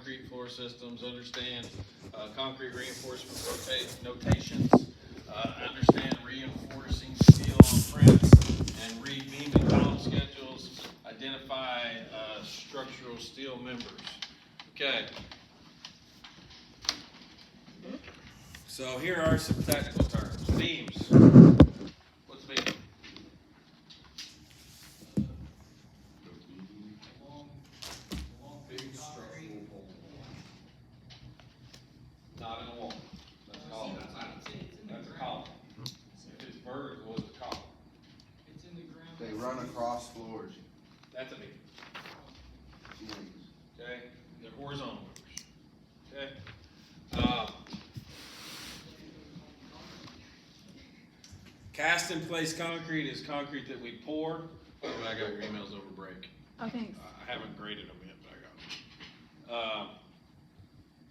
concrete floor systems, understand concrete reinforcement notations, understand reinforcing steel on prints, and read beam and column schedules, identify structural steel members. Okay. So here are some technical terms. Beams. What's a beam? Big structural hole. Not in a wall. That's a column. That's a column. If it's vertical, it's a column. It's in the ground. They run across floors. That's a beam. Okay? They're horizontal members. Okay? Cast in place concrete is concrete that we pour. Oh, I got your emails over break. Oh, thanks. I haven't graded them yet, but I got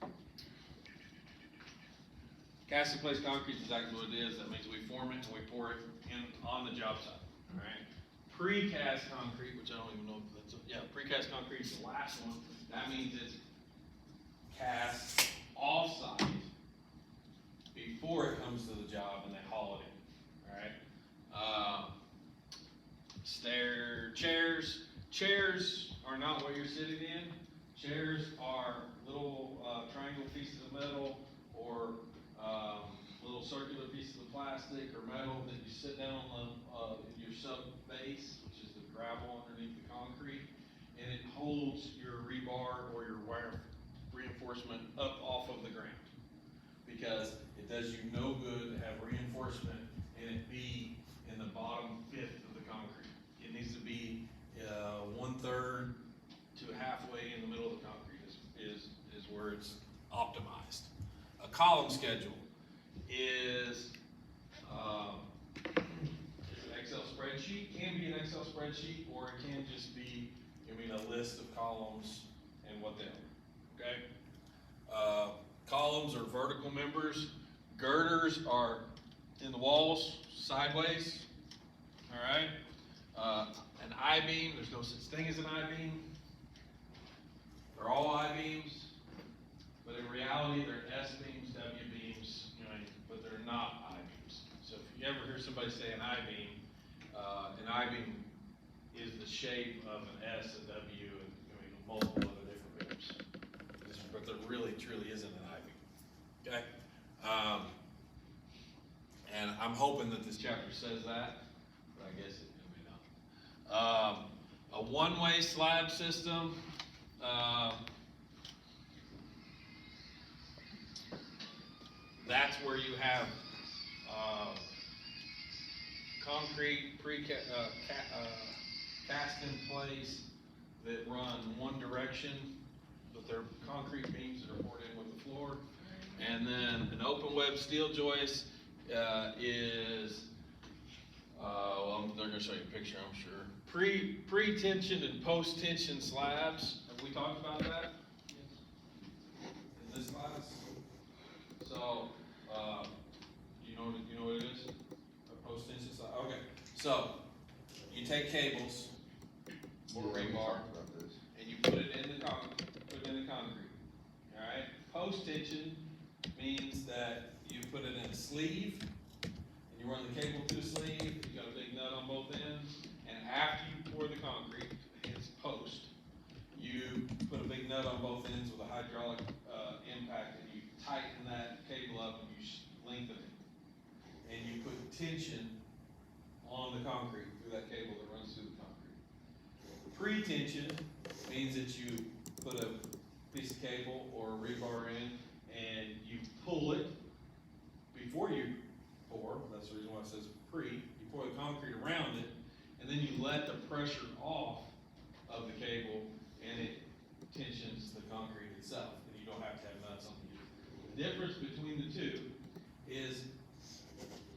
them. Cast in place concrete is exactly what it is. That means we form it and we pour it in on the job site. All right. Precast concrete, which I don't even know if that's precast concrete is the last one. That means it's cast off-site before it comes to the job and they haul it in. All right. Chairs are not what you're sitting in. Chairs are little triangle pieces of metal or little circular pieces of plastic or metal that you sit down on in your sub base, which is the gravel underneath the concrete, and it holds your rebar or your wire reinforcement up off of the ground, because it does you no good to have reinforcement and it be in the bottom fifth of the concrete. It needs to be 1/3 to halfway in the middle of the concrete is where it's optimized. A column schedule is an Excel spreadsheet. Can be an Excel spreadsheet, or it can just be, a list of columns and what they are. Okay. Columns are vertical members. Girders are in the walls, sideways. All right. An I-beam, there's no such thing as an I-beam. They're all I-beams, but in reality they're S-beams, W-beams, but they're not I-beams. So if you ever hear somebody say an I-beam is the shape of an S, a W, and multiple other different beams. But there really, truly isn't an I-beam. Okay? And I'm hoping that this chapter says that, but I guess it may not. A one-way slab system. That's where you have concrete cast in place that run one direction, but they're concrete beams that are poured in with the floor. And then an open web steel joist is, they're going to show you a picture, I'm sure. Pre-tensioned and post-tension slabs. Have we talked about that? In this class? So, you know what it is? A post-tension slab. Okay. So, you take cables or rebar and you put it in the concrete. All right. Post-tension means that you put it in a sleeve and you run the cable through the sleeve. You got a big nut on both ends, and after you pour the concrete, it's post. You put a big nut on both ends with a hydraulic impact, and you tighten that cable up and you lengthen it, and you put tension on the concrete through that cable that runs through the concrete. Pre-tension means that you put a piece of cable or a rebar in and you pull it before you pour. That's the reason why it says pre. You pour the concrete around it, and then you let the pressure off of the cable, and it tensions the concrete itself, and you don't have to have nuts on it. The difference between the two is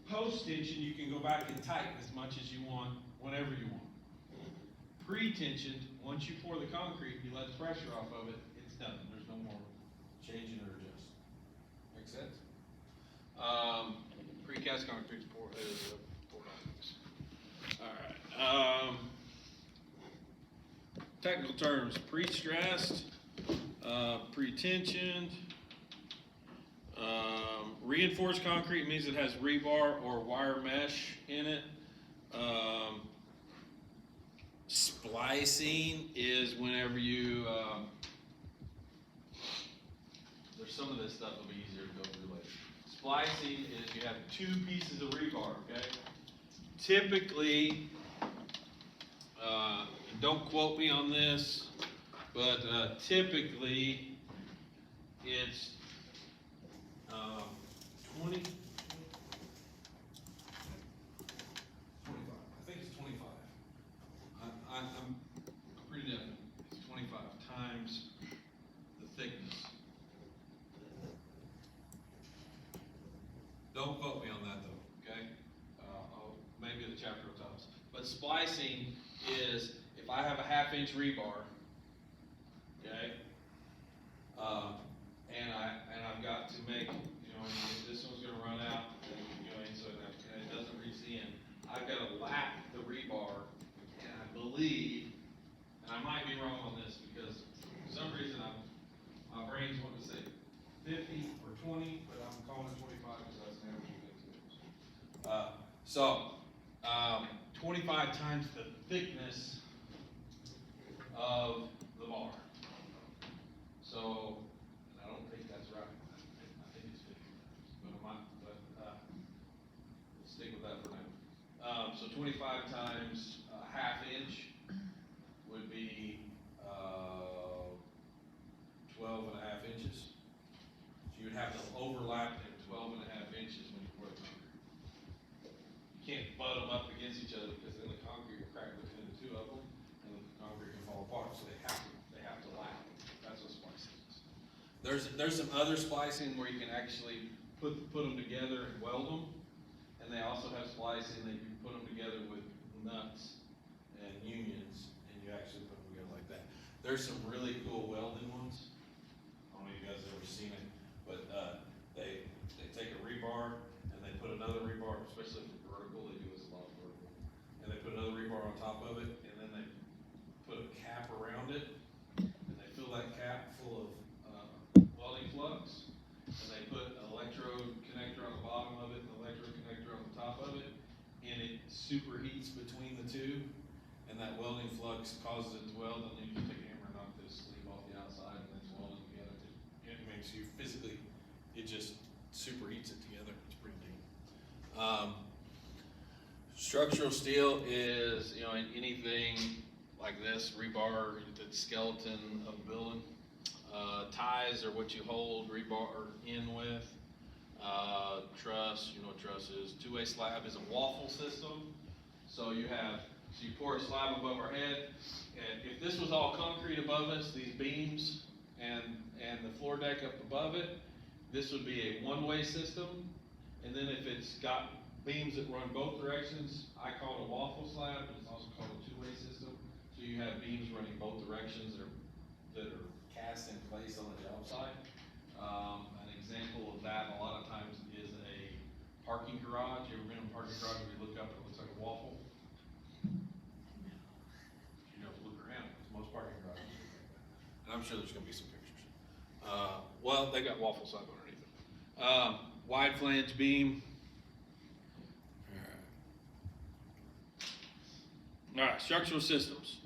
post-tension, you can go back and tighten as much as you want, whenever you want. Pre-tensioned, once you pour the concrete, you let the pressure off of it, it's done. There's no more changing or adjusting. Make sense? Precast concrete is poured on. All right. Technical terms: pre-stressed, Pretensioned. Reinforced concrete means it has rebar or wire mesh in it. Splicing is whenever you, there's some of this stuff will be easier to go through later. Splicing is you have two pieces of rebar, okay? Typically, don't quote me on this, but typically it's 20, 25. I think it's 25. I'm pretty definite. It's 25 times the thickness. Don't quote me on that though, okay? Maybe the chapter will tell us. But splicing is if I have a 1/2 inch rebar, okay, and I've got to make, you know, if this one's going to run out, you know, and so that it doesn't reach the end, I've got to lap the rebar, and I believe, and I might be wrong on this because for some reason my brain's wanting to say 50 or 20, but I'm calling it 25 because that's an average of 25 times the thickness of the bar. So, and I don't think that's right. I think it's 50 times, let's stick with that for now. So 25 times 1/2 inch would be 12.5 inches. So you would have to overlap it 12.5 inches when you pour the concrete. You can't butt them up against each other because then the concrete will crack between the two of them, and the concrete can fall apart. So they have to lap. That's what splicing is. There's some other splicing where you can actually put them together and weld them, and they also have splicing that you can put them together with nuts and unions, and you actually put them together like that. There's some really cool welding ones. I don't know if you guys have ever seen it, but they take a rebar and they put another rebar, especially for vertical, they do this a lot of vertical, and they put another rebar on top of it, and then they put a cap around it, and they fill that cap full of welding flux, and they put an electrode connector on the bottom of it and an electrode connector on the top of it, and it superheats between the two, and that welding flux causes it to weld, and then you take a hammer and knock this sleeve off the outside, and it's welded together. It makes you physically, it just superheats it together. It's pretty neat. Structural steel is, you know, anything like this, rebar, the skeleton of a building. Ties are what you hold rebar in with. Truss, you know what truss is. Two-way slab is a waffle system. So you pour a slab above our head, and if this was all concrete above us, these beams and the floor deck up above it, this would be a one-way system. And then if it's got beams that run both directions, I call it a waffle slab, but it's also called a two-way system. So you have beams running both directions that are cast in place on the job site. An example of that a lot of times is a parking garage. You ever been in a parking garage where you look up and it looks like a waffle? You have to look around. Most parking garages look like that. And I'm sure there's gonna be some pictures. Well, they got waffle slab underneath it. Wide flange beam. All right, structural systems.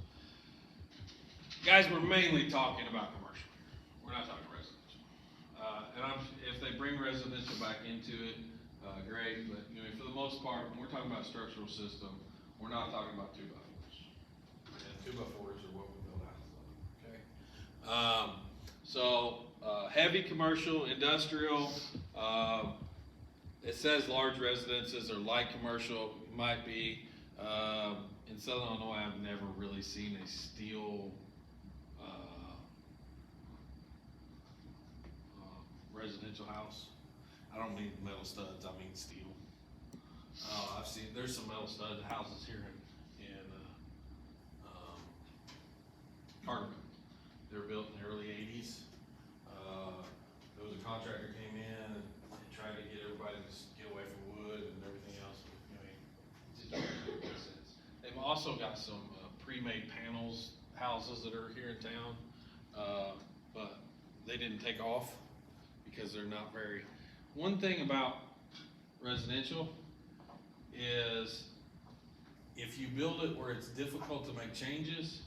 Guys, we're mainly talking about commercial here. We're not talking residential. If they bring residential back into it, great, but you know, for the most part, when we're talking about structural system, we're not talking about 2x4s. And 2x4s are what we build houses on, okay? Heavy commercial, industrial, it says large residences or light commercial, might be. In Southern Illinois, I've never really seen a steel residential house. I don't mean metal studs, I mean steel. There's some metal stud houses here in Carterman. They were built in the early 80s. There was a contractor came in and tried to get everybody to get away from wood and everything else. You know, it just doesn't make sense. They've also got some pre-made panels houses that are here in town, but they didn't take off because they're not very, one thing about residential is if you build it where it's difficult to make changes,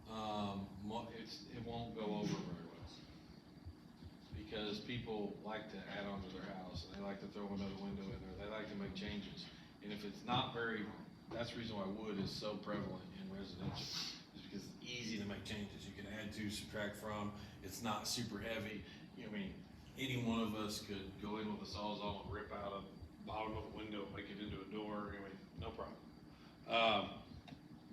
it won't go over very well. Because people like to add on to their house, and they like to throw another window in there, they like to make changes. And if it's not very, that's the reason why wood is so prevalent in residential, is because it's easy to make changes. You can add to, subtract from, it's not super heavy. You know, I mean, any one of us could go in with a Sawzall and rip out a bottom of a window, make it into a door, anyway, no problem.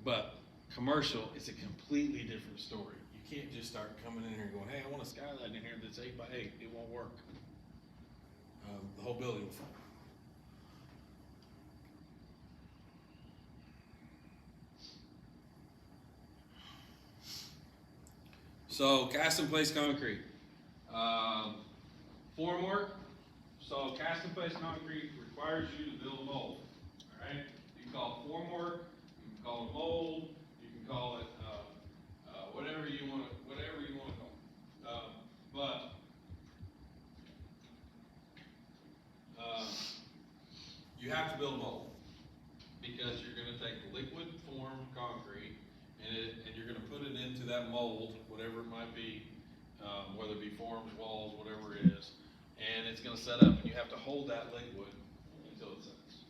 But commercial is a completely different story. You can't just start coming in here and going, hey, I want a skylight in here that's 8x8. It won't work. The whole building will fall. So cast in place concrete. Formwork. So cast in place concrete requires you to build a mold. All right. You can call it formwork. You can call it mold. You can call it whatever you want to call it. But you have to build a mold because you're going to take liquid form concrete and you're going to put it into that mold, whatever it might be, whether it be forms, walls, whatever it is, and it's going to set up, and you have to hold that liquid until it sets.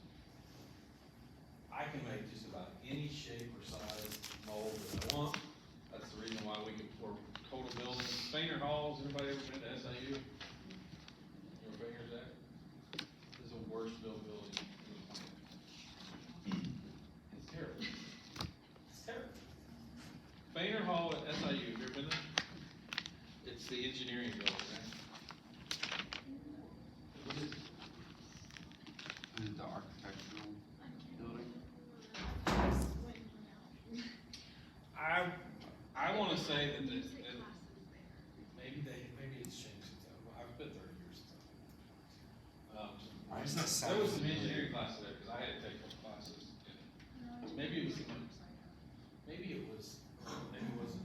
I can make just about any shape or size mold that I want. That's the reason why we can pour total buildings. Fainer Halls, everybody ever been to SIU? You ever been here, Zach? This is the worst built building in the planet. It's terrible. It's terrible. Fainer Hall at SIU, have you ever been there? It's the engineering building, right? What is it? Is it the architectural building? I want to say that maybe it's changed since I've been 30 years since Why does that there sound was some familiar? engineering classes there because I had to take a couple classes. Maybe it wasn't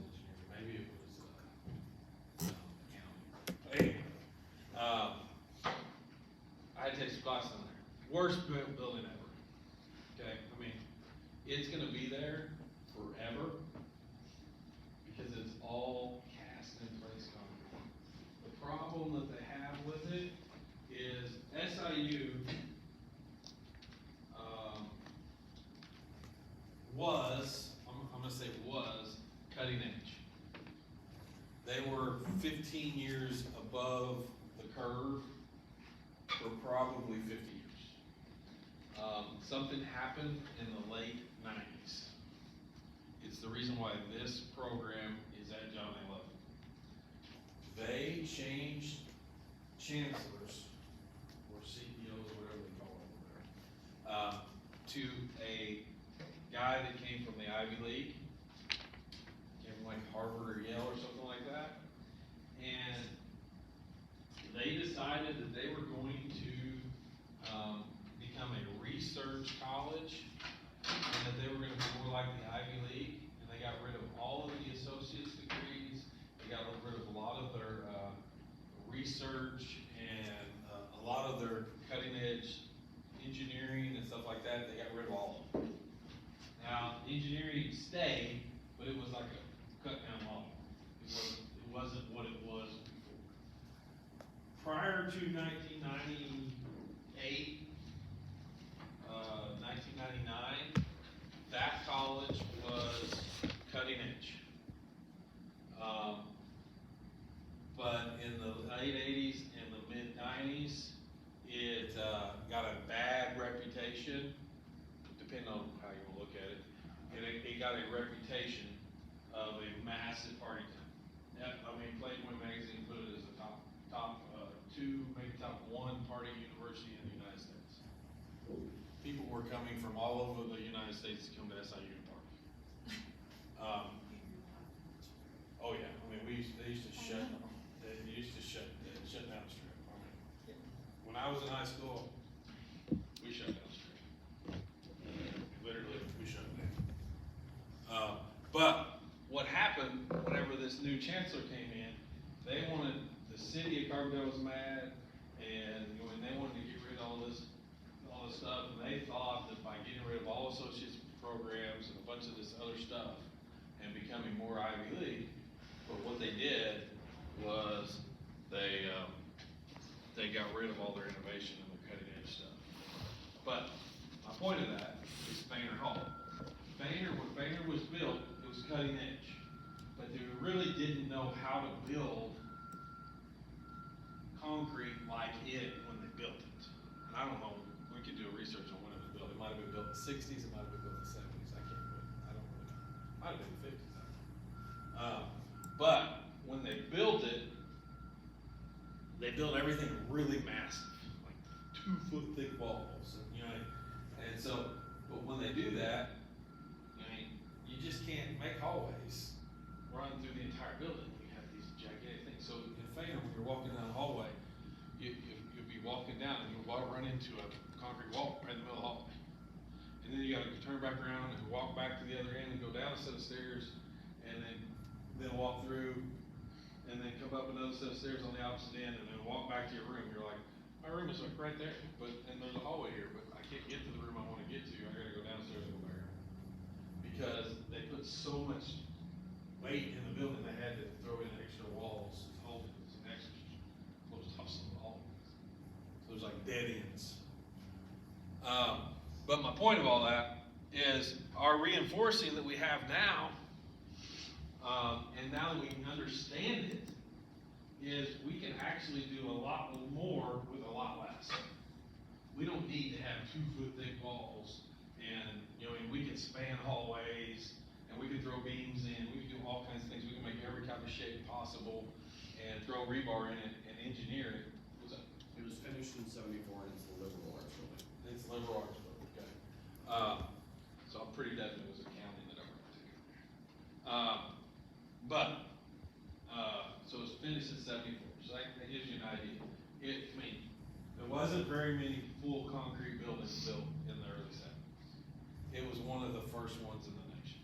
engineering. Maybe it was accounting. But anyway, I had to take some classes in there. Worst building ever. Okay, I mean, it's gonna be there forever because it's all cast in place concrete. The problem that they have with it is SIU I'm gonna say was cutting edge. They were 15 years above the curve for probably 50 years. Something happened in the late 90s. It's the reason why this program is at John A. Love. They changed chancellors, or CEOs, or whatever they call them, to a guy that came from the Ivy League, came from like Harvard or Yale or something like that, and they decided that they were going to become a research college, and that they were going to be more like the Ivy League, and they got rid of all of the associate's degrees, they got rid of a lot of their research and a lot of their cutting edge engineering and stuff like that. They got rid of all of them. Now, engineering stayed, but it was like a cut down model. It wasn't what it was before. Prior to 1998, 1999, that college was cutting edge. But in the late 80s and the mid 90s, it got a bad reputation, depending on how you want to look at it. It got a reputation of a massive party town. I mean, Playboy magazine put it as the top two, maybe top one party university in the United States. People were coming from all over the United States to come to SIU to party. Oh yeah, I mean, they used to shut down the strip. I mean, when I was in high school, we shut down the strip. Literally, we shut it down. But what happened whenever this new chancellor came in Carbondale was mad, and, you know, and they wanted to get rid of all this stuff, and they thought that by getting rid of all associates programs and a bunch of this other stuff, and becoming more Ivy League, but what they did was they got rid of all their innovation and their cutting edge stuff. But my point of that is Fainer Hall. When Fainer was built, it was cutting edge, but they really didn't know how to build concrete like it when they built it. And I don't know, we could do a research on when it was built. It might have been built in the '60s, it might have been built in the '70s. I don't really know. Might have been the '50s. But when they built it, they built everything really massive, like 2-foot thick walls, and, you know, and so, but when they do that, I mean, you just can't make hallways run through the entire building. You have these gigantic things. So in Fainer, when you're walking down the hallway, you'll be walking down and you'll run into a concrete wall right in the middle of the hallway. And then you gotta turn back around and walk back to the other end and go down a set of stairs, and then walk through, and then come up another set of stairs on the opposite end, and then walk back to your room. You're like, my room is like right there, and there's a hallway here, but I can't get to the room I wanna get to. I gotta go downstairs and go back. Because they put so much weight in the building, they had to throw in extra walls, holdings, and extra closed off some of the hallways. So there's like dead ends. But my point of all that is our reinforcing that we have now, and now that we can understand it, is we can actually do a lot more with a lot less. We don't need to have 2-foot thick walls, and, you know, and we can span hallways, and we can throw beams in, we can do all kinds of things. We can make every type of shape possible, and throw rebar in it, and engineer it. What's up? It was finished in '74 and it's the liberal arts building. It's liberal arts building, okay. So I'm pretty definite it was accounting that I went to. So it was finished in '74, so that gives you an idea. There wasn't very many full concrete buildings built in the early '70s. It was one of the first ones in the nation.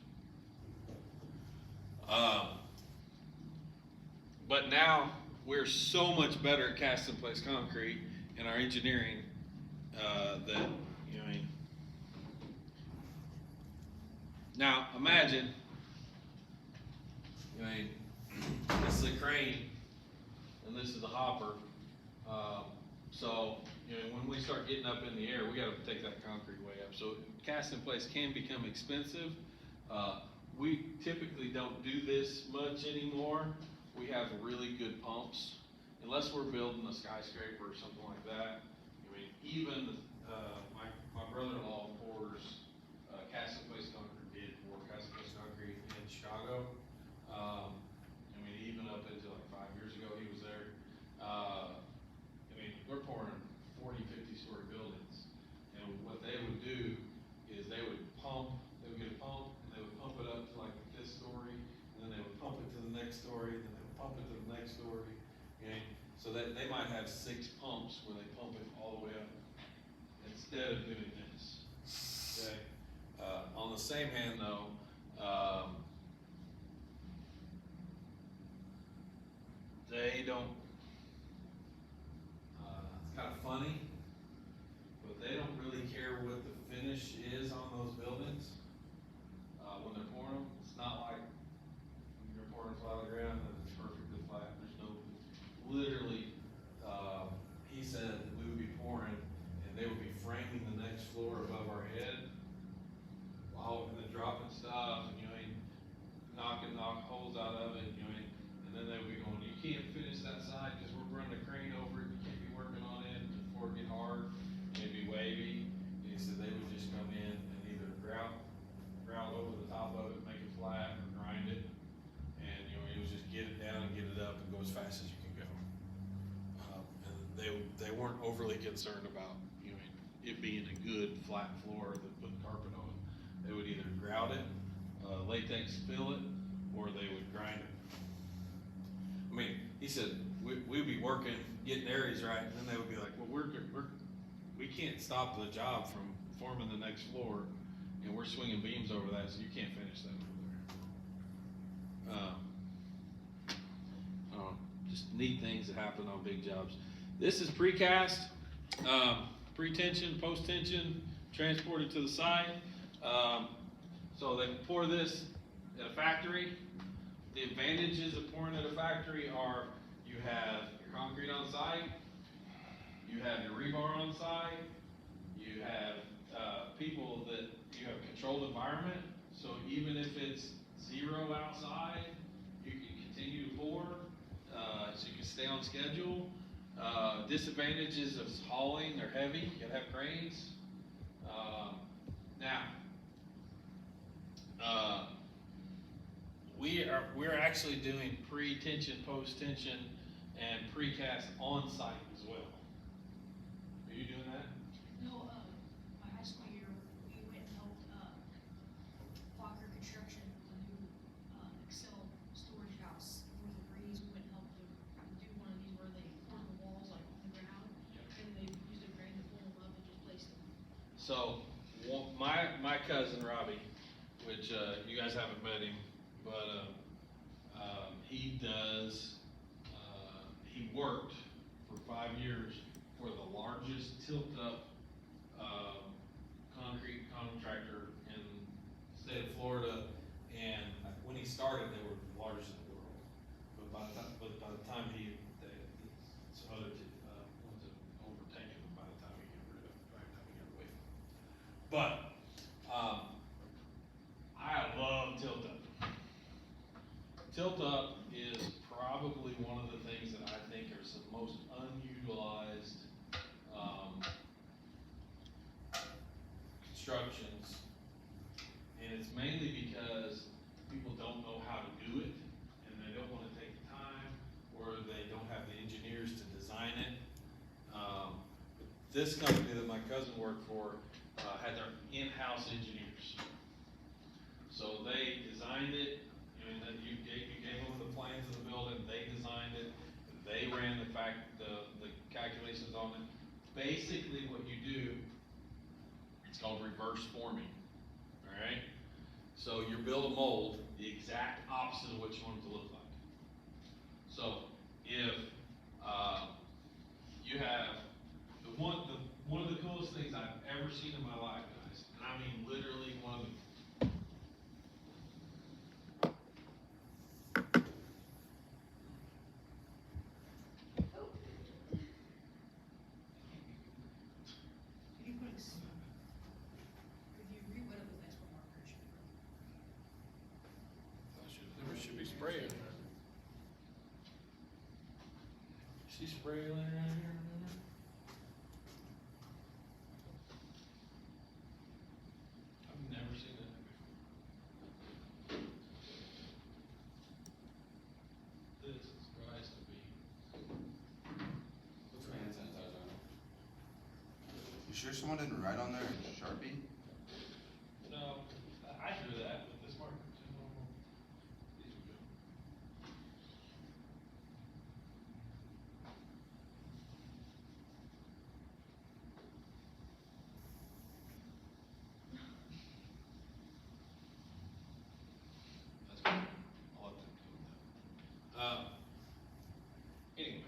But now, we're so much better at cast in place concrete in our engineering, that, you know, now imagine, you know, this is a crane, and this is the hopper. So, you know, when we start getting up in the air, we gotta take that concrete way up. So cast in place can become expensive. We typically don't do this much anymore. We have really good pumps, unless we're building a skyscraper or something like that. I mean, even, my brother-in-law pours, cast in place concrete, did pour cast in place concrete in Chicago. I mean, even up until like 5 years ago, he was there. I mean, we're pouring 40, 50-story buildings, and what they would do is they would get a pump, and they would pump it up to like the 5th story, and then they would pump it to the next story, and then they would pump it to the next story. Okay, so that they might have 6 pumps where they pump it all the way up, instead of doing this. Okay, on the same hand though, they don't, it's kind of funny, but they don't really care what the finish is on those buildings, when they're pouring them. It's not like when you're pouring flat on the ground and it's perfectly flat. There's no, literally, he said that we would be pouring and they would be framing the next floor above our head, while, and then dropping stuff, and, you know, knocking holes out of it, you know, and then they would be going, you can't finish that side because we're running a crane over it, you can't be working on it before it get hard, and it'd be wavy. And he said they would just come in and either grout over the top of it, make it flat, or grind it, and, you know, it was just get it down and get it up and go as fast as you can go. And they weren't overly concerned about, you know, it being a good flat floor that put carpet on. They would either grout it, latex fill it, or they would grind it. I mean, he said we'd be working, getting areas right, and then they would be like, well, we can't stop the job from forming the next floor, and we're swinging beams over that, so you can't finish that over there. just neat things that happen on big jobs. This is precast, pre-tension, post-tension, transported to the site. So they pour this at a factory. The advantages of pouring at a factory are you have your concrete on site, you have your rebar on site, you have people that you have a controlled environment. So even if it's 0 outside, you can continue to pour, so you can stay on schedule. Disadvantages of hauling, they're heavy, you gotta have cranes. We're actually doing pre-tension, post-tension, and precast on site as well. Are you doing that? No, my high school year, we went and helped, Fokker Construction, the new, Excel storage house, North of Breeze, we went and helped them do one of these where they pour the walls like on the ground, and they used a crane to pull them up and just place them. So, my cousin Robbie, which, you guys haven't met him, but, he does, he worked for 5 years for the largest tilt-up, concrete contractor in the state of Florida, and when he started, they were the largest in the world. But by the time some other, ones have overtaken him by the time he got rid of, by the time he got away from him. But, I love tilt-up. Tilt-up is probably one of the things that I think are some most unutilized, constructions. And it's mainly because people don't know how to do it, and they don't wanna take the time, or they don't have the engineers to design it. This company that my cousin worked for, had their in-house engineers. So they designed it, and then you gave them the plans of the building, they designed it, they ran the calculations on it. Basically what you do, it's called reverse forming, alright? So you build a mold, the exact opposite of what you want it to look like. So if, you have, one of the coolest things I've ever seen in my life, guys, and I mean literally one of the Could you put a, could you rewet it with expert marker? There should be spray in there. See spray laying around here? I've never seen that before. This is dry as can be. What's your hand sanitizer on? You sure someone didn't write on there in Sharpie? No, I drew that with this marker too. These are good. That's good. I'll let them do that. Anyway,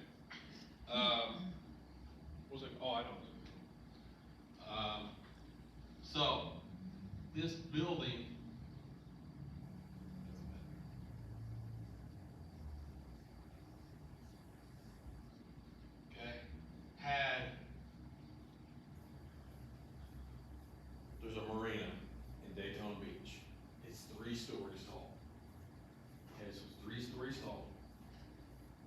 what was it? Oh, I don't know. So, this building. Okay, there's a marina in Daytona Beach. It's 3 stories tall. Okay, so it's 3 stories tall.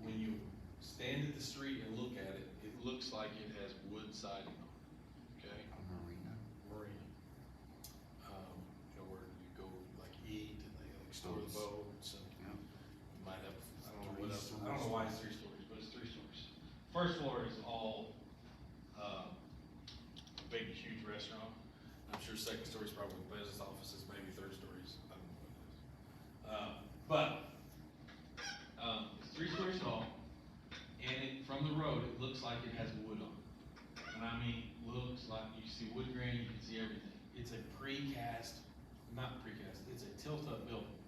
When you stand at the street and look at it, it looks like it has wood siding on it, okay? A marina? Marina. You know, where you go like eat and they like store the Boats. boats and Yeah. you might have, I don't know Three what else, I stories. don't know why it's 3 stories, but it's 3 stories. First floor is all, big, huge restaurant. I'm sure second story is probably business offices, maybe third stories, I don't know what it is. It's 3 stories tall, and from the road, it looks like it has wood on it. And I mean, looks like, you see wood grain, you can see everything. It's a precast, not precast, it's a tilt-up building.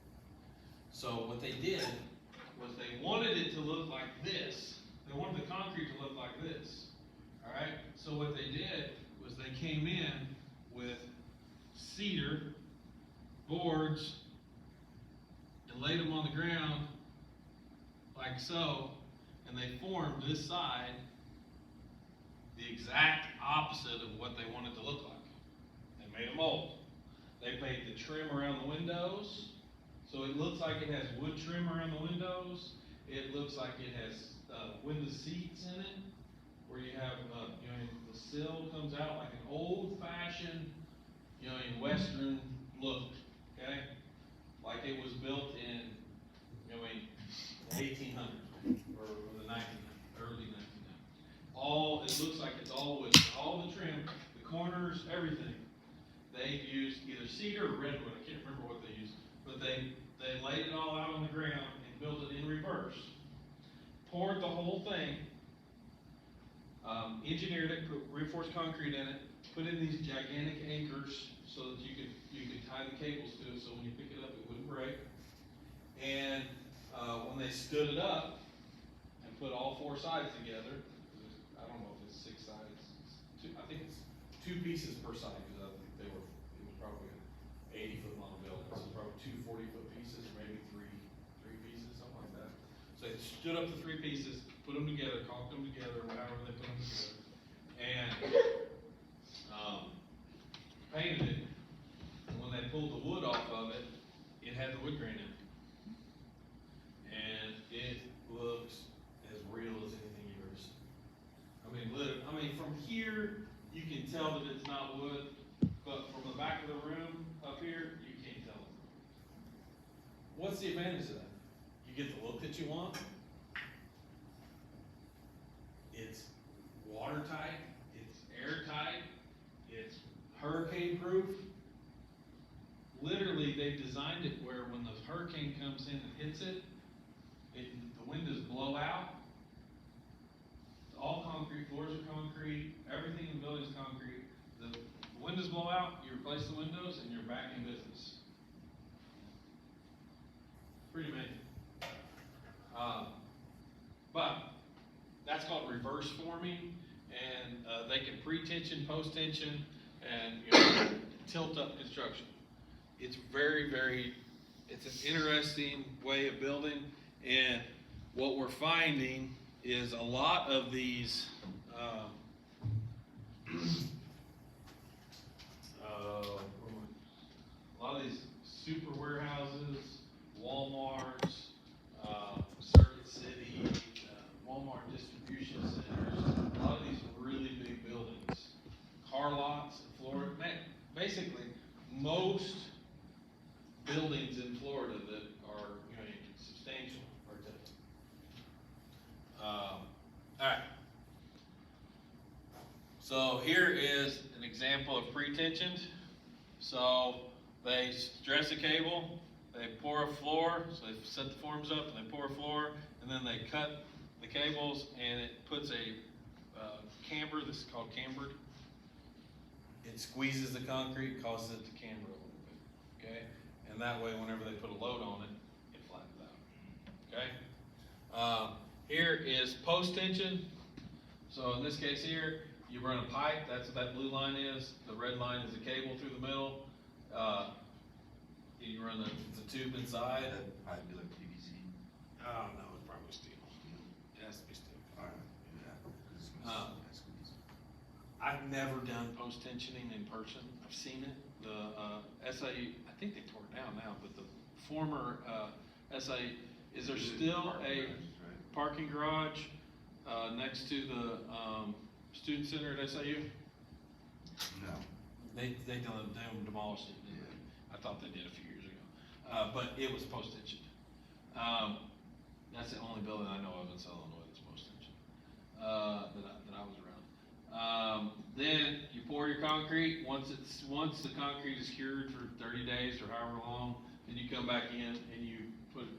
So what they did was they wanted it to look like this. They wanted the concrete to look like this. Alright, so what they did was they came in with cedar boards and laid them on the ground like so, and they formed this side the exact opposite of what they wanted to look like. They made a mold. They made the trim around the windows, so it looks like it has wood trim around the windows. It looks like it has window seats in it, where you have, the sill comes out like an old-fashioned, in Western look, okay? Like it was built in, the 1800s or the 1900s, early 1900s. It looks like it's all wood, all the trim, the corners, everything. They used either cedar or redwood, I can't remember what they used, but they laid it all out on the ground and built it in reverse. Poured the whole thing, engineered it, put reinforced concrete in it, put in these gigantic anchors so that you could tie the cables to it, so when you pick it up, it wouldn't break. And when they stood it up and put all four sides together, I don't know if it's six sides, I think it's two pieces per side, because I think it was probably an 80-foot long building, so probably two 40-foot pieces, or maybe three pieces, something like that. So they stood up the three pieces, put them together, caulked them together, however they put them together, and painted it. And when they pulled the wood off of it, it had the wood grain in it. And it looks as real as anything you've ever seen. From here, you can tell that it's not wood, but from the back of the room up here, you can't tell it. What's the advantage of that? You get the look that you want. It's watertight, it's airtight, it's hurricane proof. Literally, they've designed it where when the hurricane comes in and hits it, the windows blow out. It's all concrete, floors are concrete, everything in the building is concrete. The windows blow out, you replace the windows, and you're back in business. Pretty amazing. But that's called reverse forming, and they can pre-tension, post-tension, and tilt up construction. It's it's an interesting way of building, and what we're finding is a lot of these super warehouses, Walmarts, Circuit City, Walmart distribution centers, a lot of these really big buildings, car lots in Florida. Basically, most buildings in Florida that are substantial are different. All right. So here is an example of pre-tensioned. So they dress a cable, they pour a floor, so they set the forms up and they pour a floor, and then they cut the cables, and it puts a camber. This is called cambered. It squeezes the concrete, causes it to camber a little bit, okay? And that way, whenever they put a load on it, it flattens out, okay? Here is post-tension. So in this case here, you run a pipe, that's what that blue line is. The red line is the cable through the middle. You run the tube inside. That pipe be like PVC. Oh, no, it's probably steel. It has to be steel. Alright, yeah. I've never done post-tensioning in person. I've seen it. The SIU, I think they tore it down now, but the former SIU, is there still a parking garage next to the student center at SIU? No. They demolished it. Yeah. I thought they did a few years ago, but it was post-tensioned. That's the only building I know of in Southern Illinois that's post-tensioned that I was around. Then you pour your concrete. Once the concrete is cured for 30 days or however long, then you come back in and you put a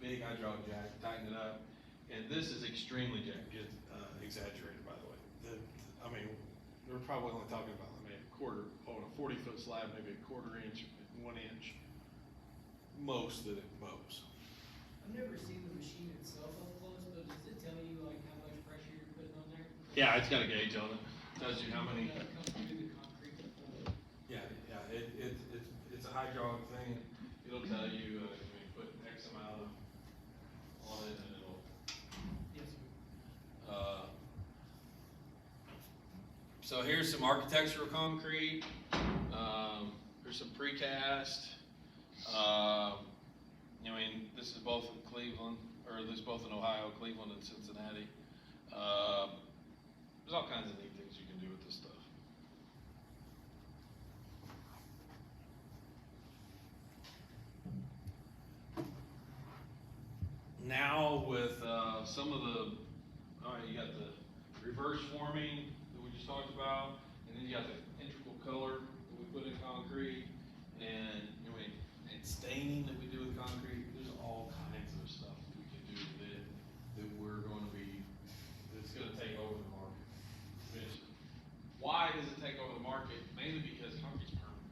big hydraulic jack, tighten it up, and this is extremely exaggerated, by the way. We're probably only talking about a quarter on a 40-foot slab, maybe a quarter inch, 1 inch. most that it mows. I've never seen the machine itself up close, but does it tell you like how much pressure you're putting on there? Yeah, it's got a gauge on it. Tells you how many. Comes through the concrete. Yeah, it's a hydraulic thing. It'll tell you, you put X amount on it and it'll, Yes, sir. so here's some architectural concrete. Here's some precast. I mean, this is both in Cleveland, or this is both in Ohio, Cleveland and Cincinnati. There's all kinds of neat things you can do with this stuff. Now with some of the, all right, you got the reverse forming that we just talked about, and then you got the integral color that we put in concrete, and and staining that we do with concrete. There's all kinds of stuff that we can do with it that we're going to be, that's going to take over the market. Eventually. Why does it take over the market? Mainly because concrete's permanent.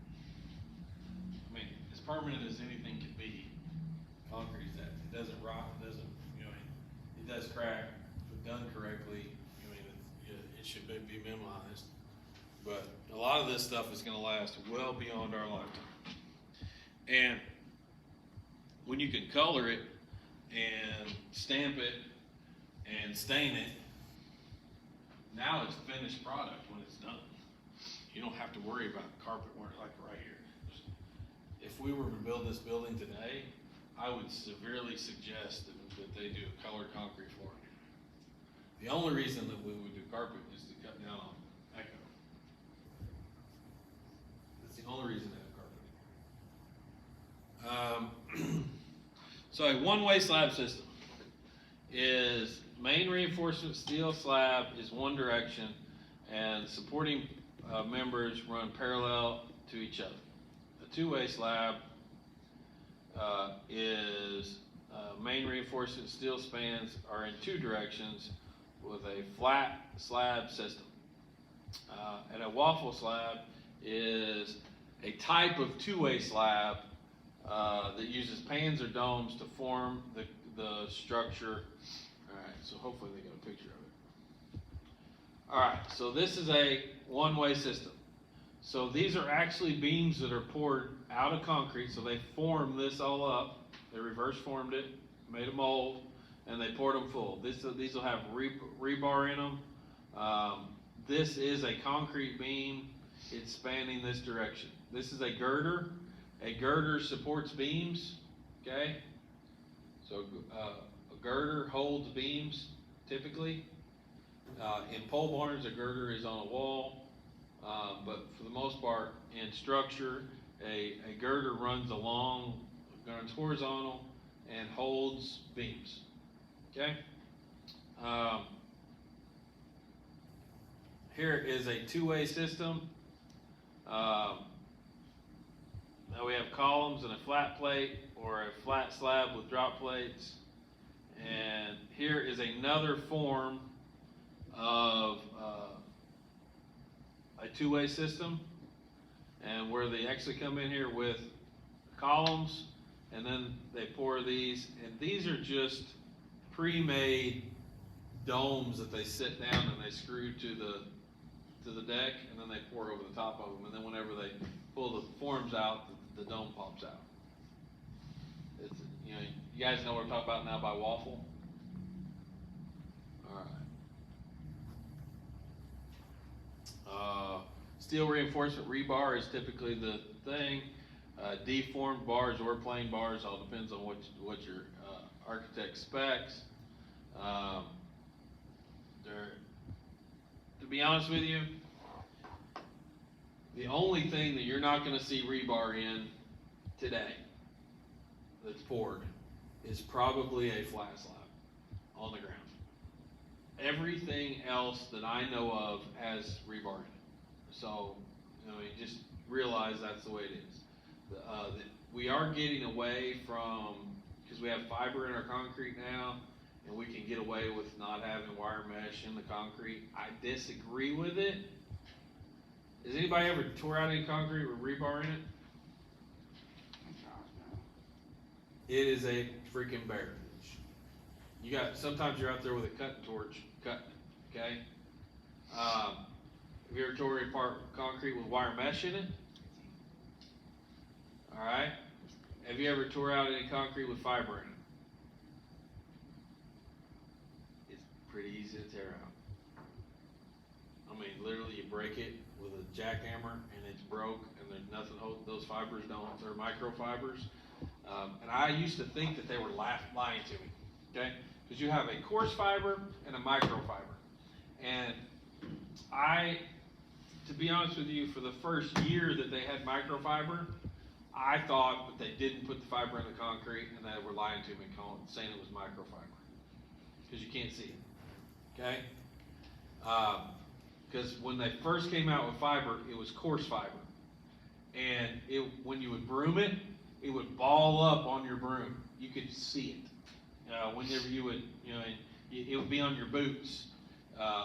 I mean, as permanent as anything can be. Concrete is that. It doesn't rot, it doesn't, it does crack, but done correctly, it should be minimized. But a lot of this stuff is gonna last well beyond our lifetime. And when you can color it and stamp it and stain it, now it's finished product when it's done. You don't have to worry about carpet work like right here. If we were to build this building today, I would severely suggest that they do a colored concrete flooring. The only reason that we would do carpet is to cut down on echo. That's the only reason to have carpet. So a one-way slab system is main reinforcement steel slab is one direction, and supporting members run parallel to each other. A two-way slab is main reinforcement steel spans are in two directions with a flat slab system. And a waffle slab is a type of two-way slab that uses pans or domes to form the structure. All right, so hopefully they got a picture of it. All right, so this is a one-way system. So these are actually beams that are poured out of concrete. So they formed this all up. They reverse formed it, made a mold, and they poured them full. These will have rebar in them. This is a concrete beam. It's spanning this direction. This is a girder. A girder supports beams. Okay. So a girder holds beams typically. In pole barns, a girder is on a wall. But for the most part, in structure, a girder runs horizontal, and holds beams. Okay? Here is a two-way system. Now we have columns and a flat plate or a flat slab with drop plates. And here is another form of a two-way system, and where they actually come in here with columns, and then they pour these, and these are just pre-made domes that they sit down and they screw to the deck, and then they pour over the top of them, and then whenever they pull the forms out, the dome pops out. It's, you guys know what I'm talking about now by waffle? Steel reinforcement rebar is typically the thing. Deformed bars or plain bars, all depends on what your architect specs. To be honest with you, the only thing that you're not going to see rebar in today that's poured is probably a flat slab on the ground. Everything else that I know of has rebar in it. So, just realize that's the way it is. We are getting away from, because we have fiber in our concrete now, and we can get away with not having wire mesh in the concrete. I disagree with it. Has anybody ever tore out any concrete with rebar in it? It is a freaking bear. Sometimes you're out there with a cutting torch, cutting it, okay? Have you ever tore apart concrete with wire mesh in it? Alright? Have you ever tore out any concrete with fiber in it? It's pretty easy to tear out. I mean, literally you break it with a jackhammer and it's broke and there's nothing holding, those fibers don't, they're microfibers. And I used to think that they were lying to me, okay? Because you have a coarse fiber and a microfiber. And to be honest with you, for the first year that they had microfiber, I thought that they didn't put the fiber in the concrete and they were lying to me, saying it was microfiber. Because you can't see it, okay? Because when they first came out with fiber, it was coarse fiber. And when you would broom it, it would ball up on your broom. You could see it. Whenever you would, it would be on your boots.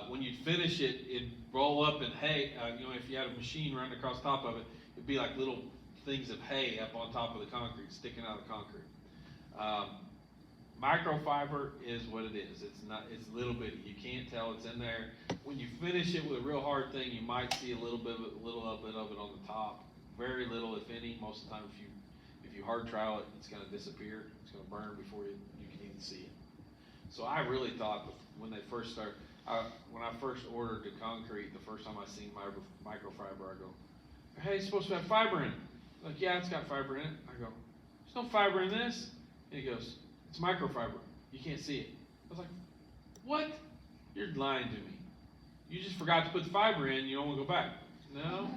When you'd finish it, it'd roll up in hay. If you had a machine running across top of it, it'd be like little things of hay up on top of the concrete, sticking out of the concrete. Microfiber is what it is. It's little bitty. You can't tell it's in there. When you finish it with a real hard thing, you might see a little bit of it on the top. Very little, if any. Most of the time, if you hard trowel it, it's going to disappear. It's going to burn before you can even see it. So I really thought that when they first started, when I first ordered the concrete, the first time I seen microfiber, I go, "Hey, it's supposed to have fiber in it." Like, "Yeah, it's got fiber in it." I go, "There's no fiber in this." And he goes, "It's microfiber. You can't see it." I was like, "What? You're lying to me. You just forgot to put the fiber in. You don't want to go back." "No,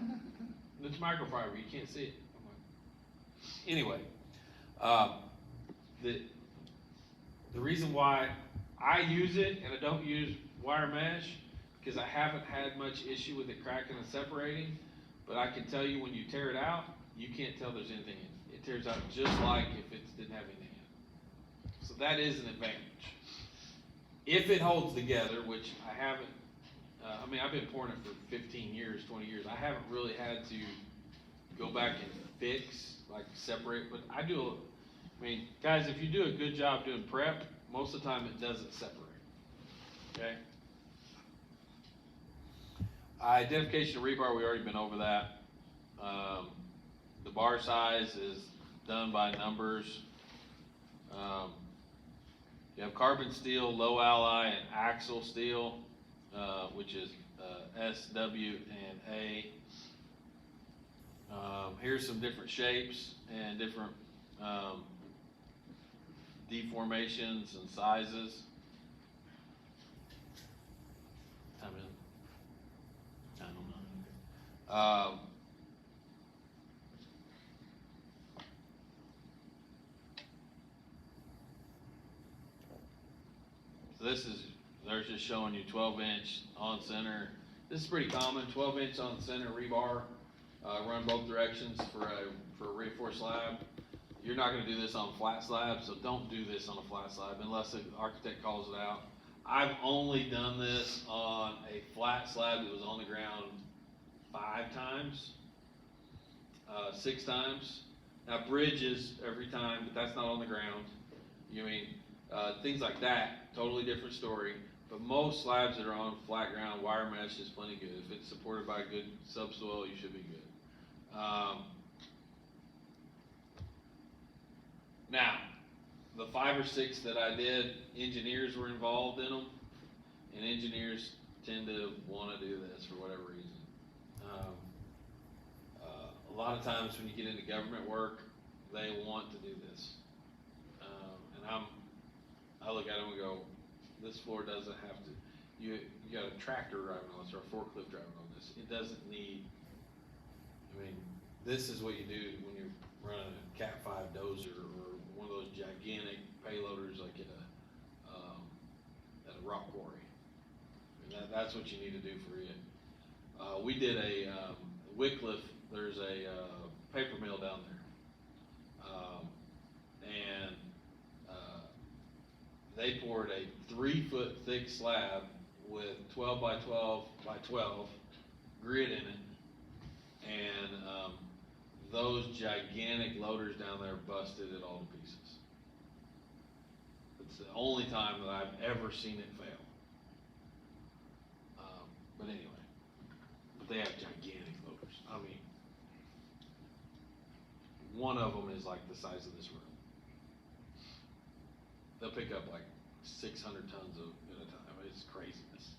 it's microfiber. You can't see it." I'm like, anyway, the reason why I use it and I don't use wire mesh, because I haven't had much issue with it cracking and separating, but I can tell you when you tear it out, you can't tell there's anything in it. It tears out just like if it didn't have anything in it. So that is an advantage. If it holds together, which I haven't, I've been pouring it for 15 years, 20 years. I haven't really had to go back and fix, like separate, but guys, if you do a good job doing prep, most of the time it doesn't separate, okay? Identification of rebar, we already been over that. The bar size is done by numbers. You have carbon steel, low alloy, and axle steel, which is S, W, and A. Here's some different shapes and different deformations and sizes. I don't know. So they're just showing you 12-inch on center. This is pretty common, 12-inch on center rebar, run both directions for a reinforced slab. You're not going to do this on a flat slab, so don't do this on a flat slab unless the architect calls it out. I've only done this on a flat slab that was on the ground 5 times, 6 times. Now bridges every time, but that's not on the ground. Things like that, totally different story. But most slabs that are on flat ground, wire mesh is plenty good. If it's supported by good subsoil, you should be good. Now, the 5 or 6 that I did, engineers were involved in them, and engineers tend to want to do this for whatever reason. A lot of times when you get into government work, they want to do this. And I look at them and go, this floor doesn't have to, you got a tractor driving on this or a forklift driving on this. It doesn't need, this is what you do when you're running a Cat 5 dozer or one of those gigantic payloaders like at a rock quarry. That's what you need to do for it. We did a Wycliffe, there's a paper mill down there. And they poured a 3-foot thick slab with 12 by 12 by 12 grid in it. And those gigantic loaders down there busted it all to pieces. It's the only time that I've ever seen it fail. But anyway, but they have gigantic loaders. I mean, one of them is like the size of this room. They'll pick up like 600 tons at a time. It's craziness.